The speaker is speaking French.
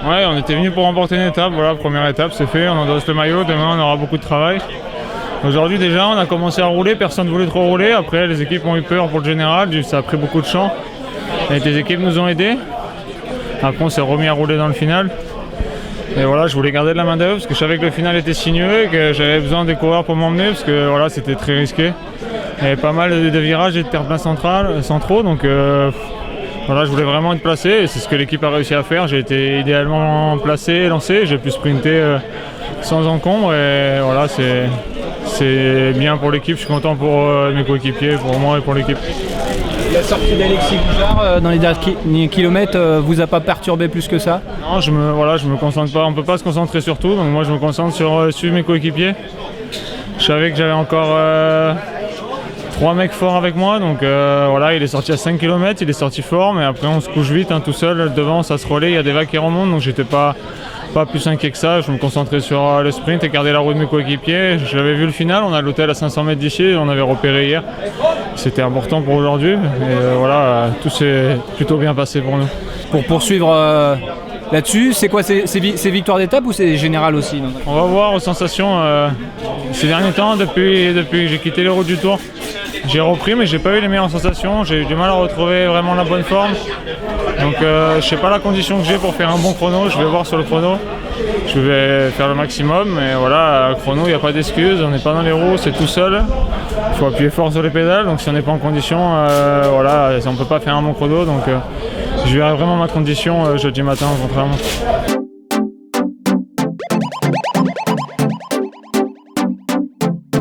Ouais, on était venus pour remporter une étape, voilà, première étape c'est fait, on endosse le maillot, demain on aura beaucoup de travail. Aujourd'hui déjà on a commencé à rouler, personne ne voulait trop rouler, après les équipes ont eu peur pour le général, ça a pris beaucoup de champ. Et les équipes nous ont aidés. Après on s'est remis à rouler dans le final. Et voilà, je voulais garder de la main d'œuvre parce que je savais que le final était sinueux et que j'avais besoin des coureurs pour m'emmener parce que voilà, c'était très risqué. Il y avait pas mal de virages et de terre-pleins centraux, donc voilà, je voulais vraiment être placé et c'est ce que l'équipe a réussi à faire. J'ai été idéalement placé, lancé, j'ai pu sprinter sans encombre et voilà, c'est bien pour l'équipe, je suis content pour mes coéquipiers, pour moi et pour l'équipe. La sortie d'Alexis Goujard dans les derniers kilomètres vous a pas perturbé plus que ça? Non, je me concentre pas, on peut pas se concentrer sur tout, donc moi je me concentre sur suivre mes coéquipiers. Je savais que j'avais encore 3 mecs forts avec moi, donc voilà, il est sorti à 5 km, il est sorti fort, mais après on se couche vite, tout seul, devant ça se relaie, il y a des vagues qui remontent, donc j'étais pas plus inquiet que ça, je me concentrais sur le sprint et garder la roue de mes coéquipiers. J'avais vu le final, on a l'hôtel à 500 mètres d'ici, on avait repéré hier, c'était important pour aujourd'hui, et voilà, tout s'est plutôt bien passé pour nous. Pour poursuivre là-dessus, c'est quoi, c'est victoire d'étape ou c'est général aussi? On va voir aux sensations ces derniers temps, depuis que j'ai quitté les routes du Tour. J'ai repris mais j'ai pas eu les meilleures sensations, j'ai eu du mal à retrouver vraiment la bonne forme. Donc je sais pas la condition que j'ai pour faire un bon chrono, je vais voir sur le chrono. Je vais faire le maximum, mais voilà, le chrono il n'y a pas d'excuse, on n'est pas dans les roues, c'est tout seul. Il faut appuyer fort sur les pédales, donc si on n'est pas en condition, voilà, on peut pas faire un bon chrono. Donc je verrai vraiment ma condition jeudi matin, contrairement.